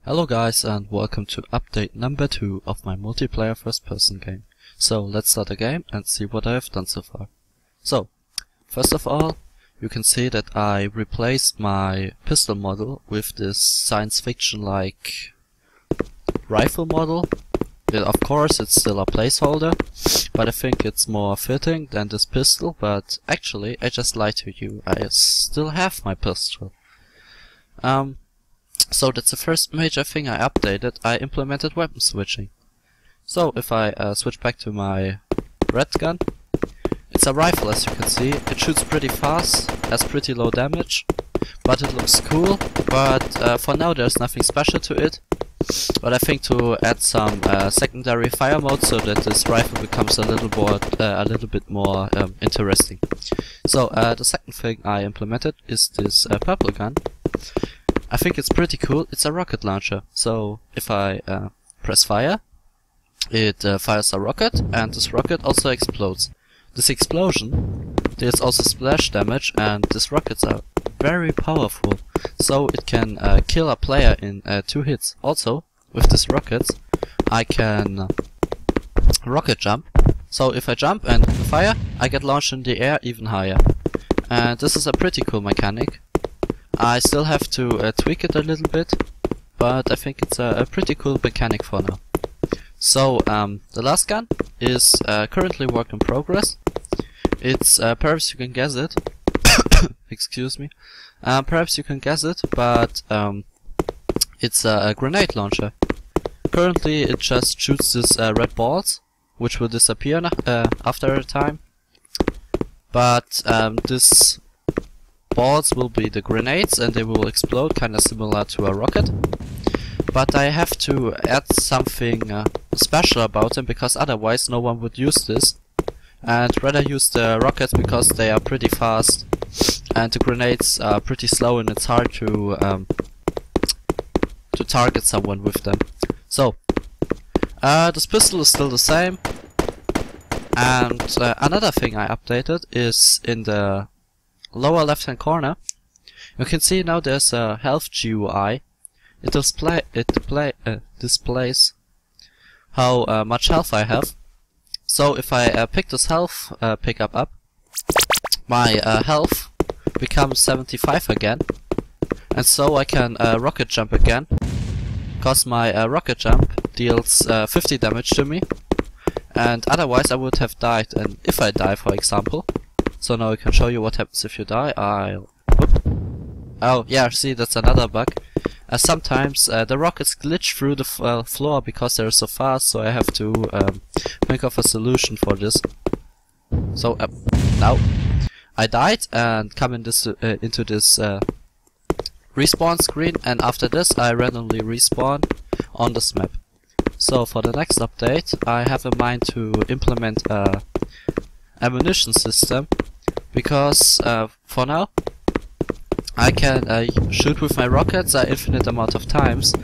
Hello guys and welcome to update number 2 of my multiplayer first person game. So let's start the game and see what I have done so far. So, first of all, you can see that I replaced my pistol model with this science fiction like rifle model. Of course it's still a placeholder, but I think it's more fitting than this pistol, but actually I just lied to you, I still have my pistol. So that's the first major thing I updated. I implemented weapon switching. So if I switch back to my red gun, it's a rifle as you can see. It shoots pretty fast, has pretty low damage, but it looks cool. But for now there's nothing special to it. But I think to add some secondary fire mode so that this rifle becomes a little bit more interesting. So the second thing I implemented is this purple gun. I think it's pretty cool. It's a rocket launcher. So if I press fire, it fires a rocket, and this rocket also explodes. This explosion deals also splash damage, and these rockets are very powerful. So it can kill a player in 2 hits. Also, with these rockets, I can rocket jump. So if I jump and fire, I get launched in the air even higher. And this is a pretty cool mechanic. I still have to tweak it a little bit, but I think it's a pretty cool mechanic for now. So the last gun is currently work in progress. It's perhaps you can guess it. Excuse me. Perhaps you can guess it, but it's a grenade launcher. Currently it just shoots these red balls, which will disappear after a time. But this balls will be the grenades and they will explode, kinda similar to a rocket. But I have to add something special about them, because otherwise no one would use this. And rather use the rockets because they are pretty fast and the grenades are pretty slow and it's hard to target someone with them. So this pistol is still the same. And another thing I updated is in the lower left hand corner. You can see now there's a health GUI. It displays how much health I have. So if I pick this health pickup up, my health becomes 75 again, and so I can rocket jump again, cause my rocket jump deals 50 damage to me, and otherwise I would have died. And if I die, for example, so now I can show you what happens if you die. Oh yeah, see, that's another bug. Sometimes the rockets glitch through the floor because they're so fast, so I have to think of a solution for this. So now I died and come in this, into this respawn screen, and after this I randomly respawn on this map. So for the next update I have in mind to implement a ammunition system, because for now I can shoot with my rockets an infinite amount of times,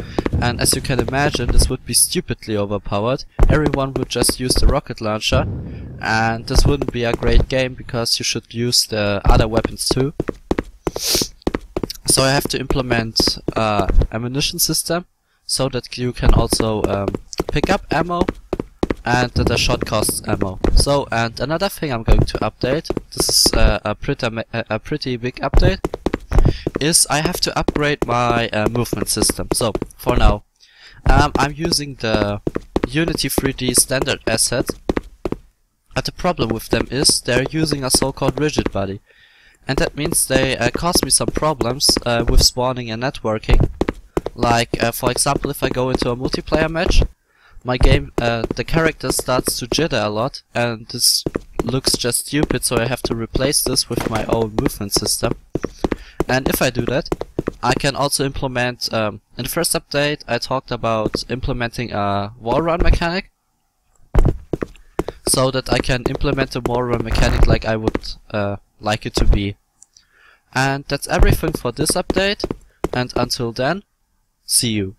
and as you can imagine this would be stupidly overpowered. Everyone would just use the rocket launcher, and this wouldn't be a great game because you should use the other weapons too. So I have to implement ammunition system so that you can also pick up ammo and that the shot costs ammo. So, and another thing I'm going to update, this is a pretty big update, is I have to upgrade my movement system. So for now I'm using the Unity 3D standard assets, but the problem with them is they're using a so-called rigid body, and that means they cause me some problems with spawning and networking. Like for example, if I go into a multiplayer match, my game, the character starts to jitter a lot, and this looks just stupid, so I have to replace this with my own movement system. And if I do that, I can also implement, in the first update I talked about implementing a wall run mechanic, so that I can implement a wall run mechanic like I would like it to be. And that's everything for this update, and until then, see you.